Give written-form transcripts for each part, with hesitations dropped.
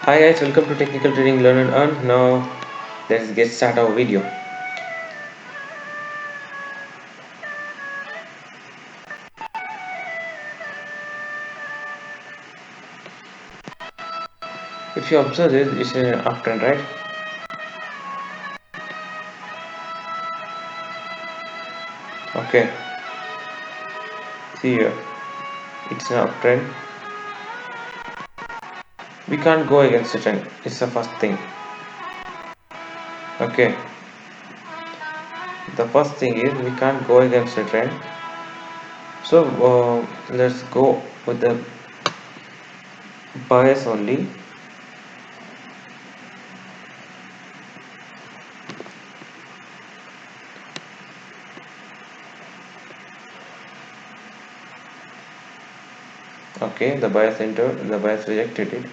Hi guys, welcome to Technical Trading Learn and Earn. Now let's get start our video. If you observe this, it's an uptrend, right? Okay, see here, it's an uptrend. We can't go against the trend. It's the first thing. Okay, the first thing is we can't go against the trend. So let's go with the bias only. Okay, the bias entered, the bias rejected it.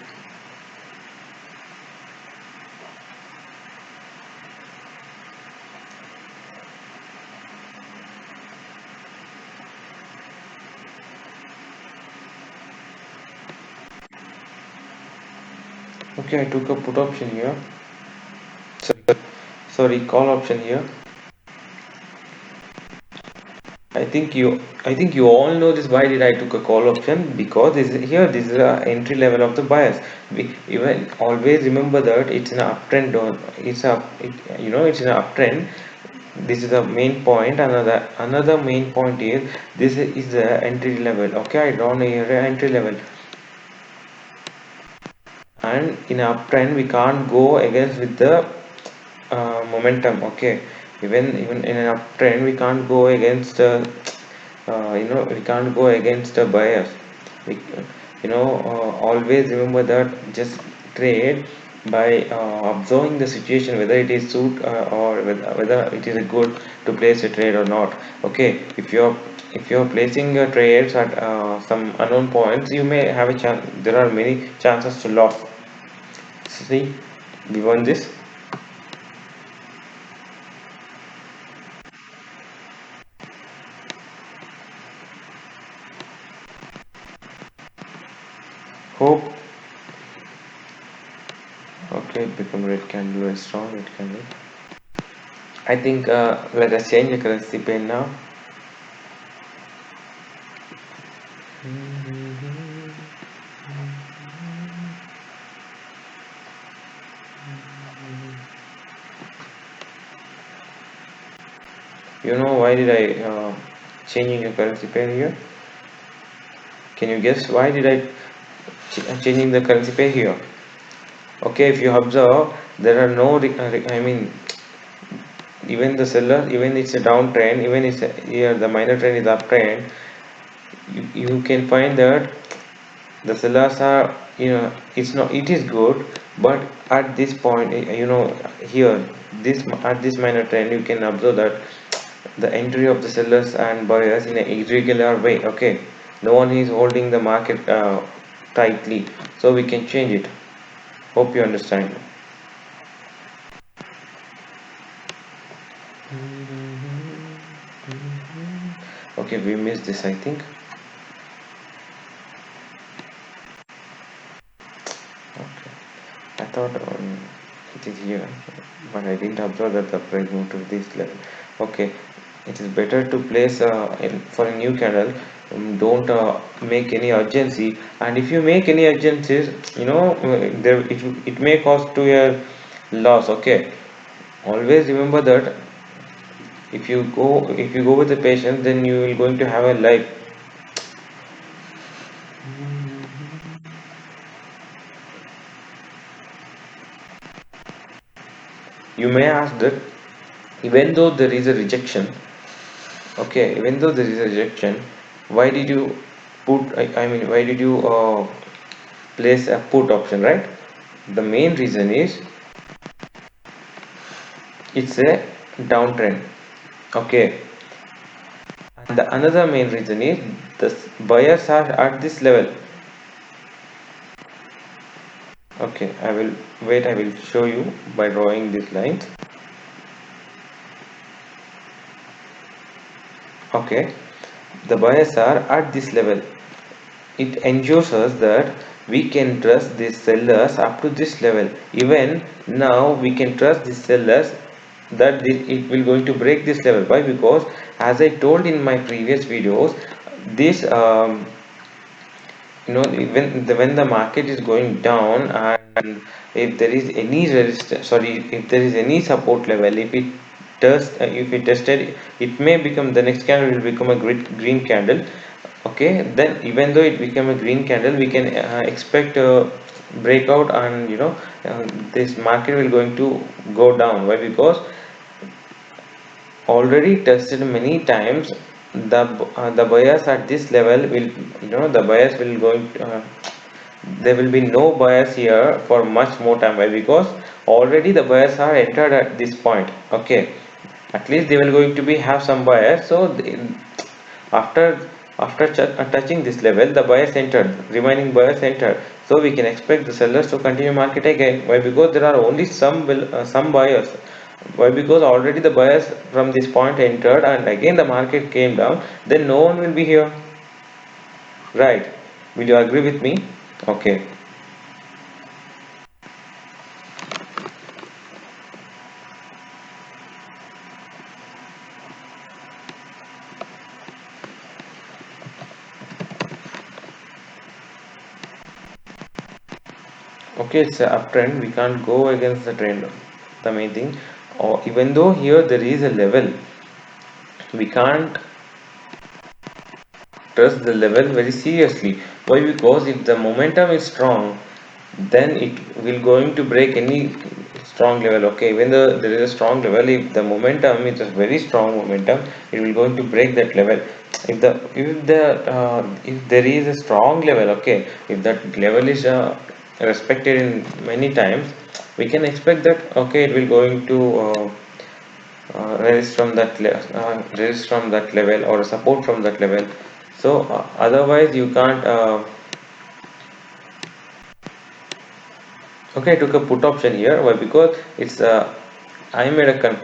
Okay, I took a put option here. Sorry, call option here. I think you all know this. Why did I took a call option? Because this is a entry level of the bias. We even always remember that it's an uptrend. It's an uptrend. This is the main point. Another main point is this is the entry level. Okay, I drawn here entry level, and in uptrend we can't go against with the momentum. Okay, even in an uptrend we can't go against we can't go against a bias. we, Always remember that. Just trade by observing the situation, whether it is suit or whether it is good to place a trade or not. Okay, if you're placing your trades at some unknown points, you may have a chance. There are many chances to lose. See, we won this. Hope. Okay, become red candle, a strong red candle. I think let us change the currency pair now. You know why did I changing the currency pair here? Can you guess why did I changing the currency pair here? Okay, if you observe, there are no. I mean, even the seller, even it's a downtrend, even it's here the minor trend is uptrend. You can find that the sellers are, it's not, it is good, but at this point, here this at this minor trend you can observe that the entry of the sellers and buyers in an irregular way. Okay, no one is holding the market tightly, so we can change it. Hope you understand. Okay, we missed this, I think. Okay, I thought it is here, but I didn't observe that the price moved to this level. Okay, it is better to place for a new candle. Don't make any urgency, and if you make any urgencies, there it may cost to your loss. Okay, always remember that if you go with the patience, then you will going to have a life. You may ask that, even though there is a rejection. Okay, even though there is a rejection, why did you I mean, why did you place a put option, right? The main reason is it's a downtrend. Okay, and the another main reason is the buyers are at this level. Okay, I will show you by drawing these lines. Okay, the buyers are at this level. It ensures us that we can trust these sellers up to this level. Even now we can trust these sellers that it will going to break this level. Why? Because as I told in my previous videos, this when the market is going down, and if there is any resistance, sorry, if there is any support level, if it tested, it may become, the next candle will become a green candle. Okay, then even though it became a green candle, we can expect a breakout, and this market will going to go down. Why? Because already tested many times, the buyers at this level will, the buyers will going there will be no buyers here for much more time. Why? Because already the buyers are entered at this point. Okay, at least they will going to be have some buyers. So after touching this level, the buyers entered, remaining buyers entered, so we can expect the sellers to continue market again. Why? Because there are only some buyers. Why? Because already the buyers from this point entered, and again the market came down, then no one will be here, right? Will you agree with me? Okay. Okay, it's a uptrend, we can't go against the trend, the main thing. Or even though here there is a level, we can't trust the level very seriously. Why? Because if the momentum is strong, then it will going to break any strong level. Okay, when there is a strong level, if the momentum is a very strong momentum, it will going to break that level. If there is a strong level, okay, if that level is respected in many times, we can expect that, okay, it will going to resist from that level, or support from that level. So otherwise you can't okay, I took a put option here. Why? Because it's I made a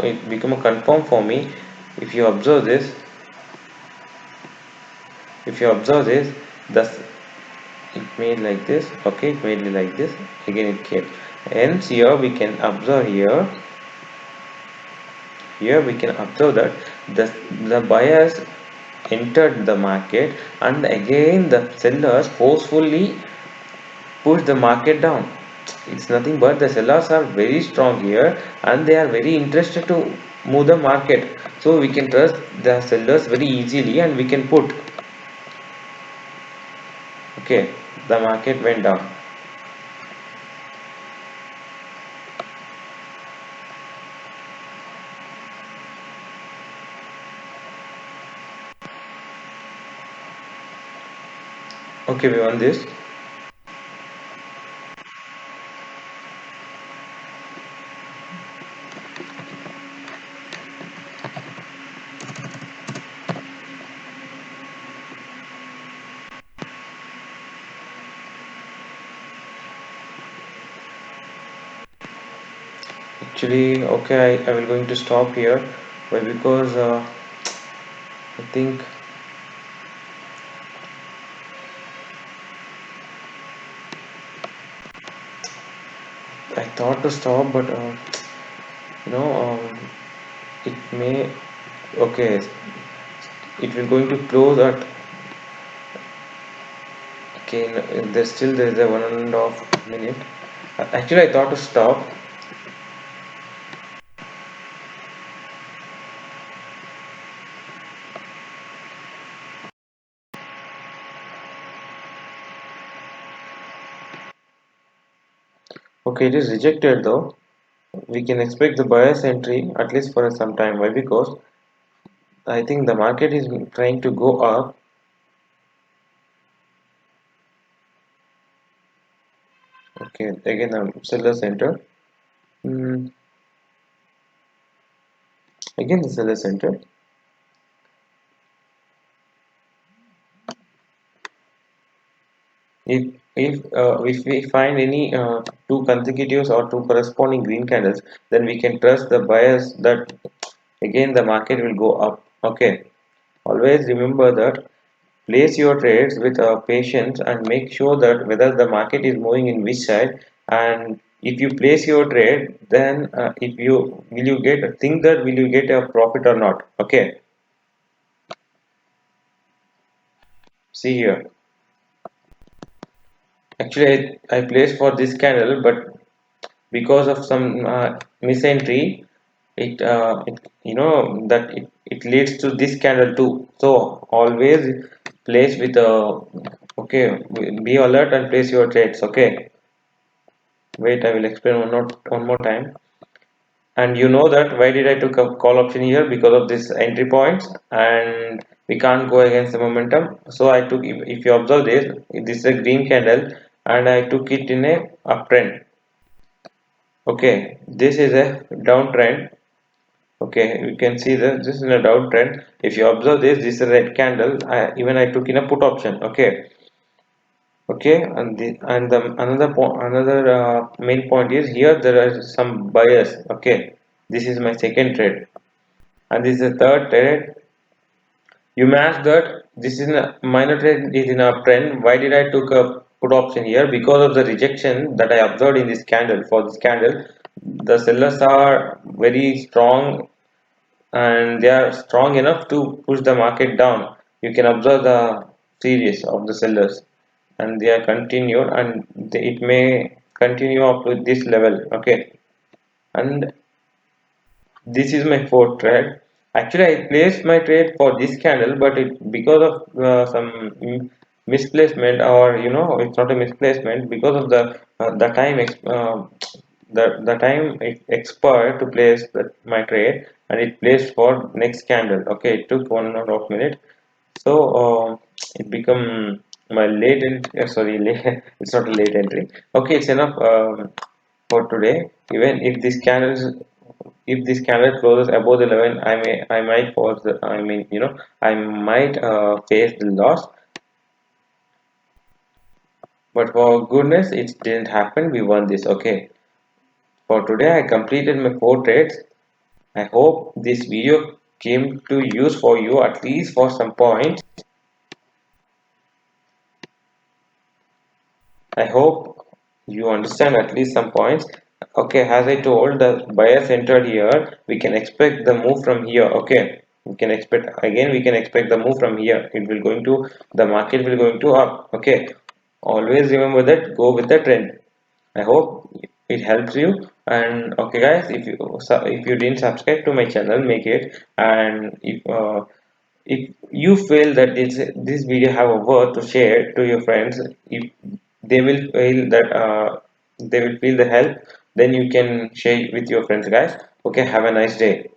it become a confirm for me. If you observe this, if you observe this, thus it made like this. Okay, it made like this. Again it came. Hence here we can observe here. Here we can observe that the buyers entered the market, and again the sellers forcefully push the market down. It's nothing but the sellers are very strong here, and they are very interested to move the market. So we can trust the sellers very easily, and we can put. Okay, the market went down. Okay, we won this. Actually, okay, I will going to stop here. Why? Because I think I thought to stop, but you know, it may. Okay, it will going to close at. Okay, there's a 1.5 minute. Actually, I thought to stop. Okay, it is rejected though. We can expect the buyer's entry at least for some time. Why? Because I think the market is trying to go up. Okay, again the seller's enter. Mm, again the seller's enter. If we find any two consecutives or two corresponding green candles, then we can trust the buyers that again the market will go up. Okay, always remember that. place your trades with patience and make sure that whether the market is moving in which side. And if you place your trade, then if you will you get think that will you get a profit or not. Okay, see here. Actually, I placed for this candle, but because of some misentry, it leads to this candle too. So always place with a okay. Be alert and place your trades. Okay. Wait, I will explain one more time. And you know that why did I took a call option here? Because of this entry points, and we can't go against the momentum. So I took, if you observe this is a green candle, and I took it in a uptrend. Okay, this is a downtrend. Okay, you can see this is a downtrend. If you observe this is a red candle. Even I took in a put option. Okay, another main point is here there are some buyers. Okay, this is my second trade, and this is the third trade. You match that this is a minor trade is in a uptrend. Why did I took a put option here? Because of the rejection that I observed in this candle. For this candle, the sellers are very strong and they are strong enough to push the market down. You can observe the series of the sellers, and they are continued, and it may continue up to this level. Okay, and this is my fourth trade. Actually, I placed my trade for this candle, but because of some misplacement, or it's not a misplacement because of the time the time it expired to place my trade, and it placed for next candle. Okay, it took 1.5 minutes, so it become my late entry. Sorry, late, it's not a late entry. Okay, it's enough for today. Even if this candle closes above the 11, I might pause the, I mean, I might face the loss, but for goodness it didn't happen. We won this. Okay, for today I completed my 4 trades. I hope this video came to use for you, at least for some points. I hope you understand at least some points. Okay, as I told, the buyers entered here. We can expect the move from here. Okay, we can expect the move from here. The market will going to up. Okay, always remember that. Go with the trend. I hope it helps you. And okay, guys, if you didn't subscribe to my channel, make it. And if you feel that this video have a worth to share to your friends, if they will feel that they will feel the help, then you can share it with your friends, guys. Okay, have a nice day.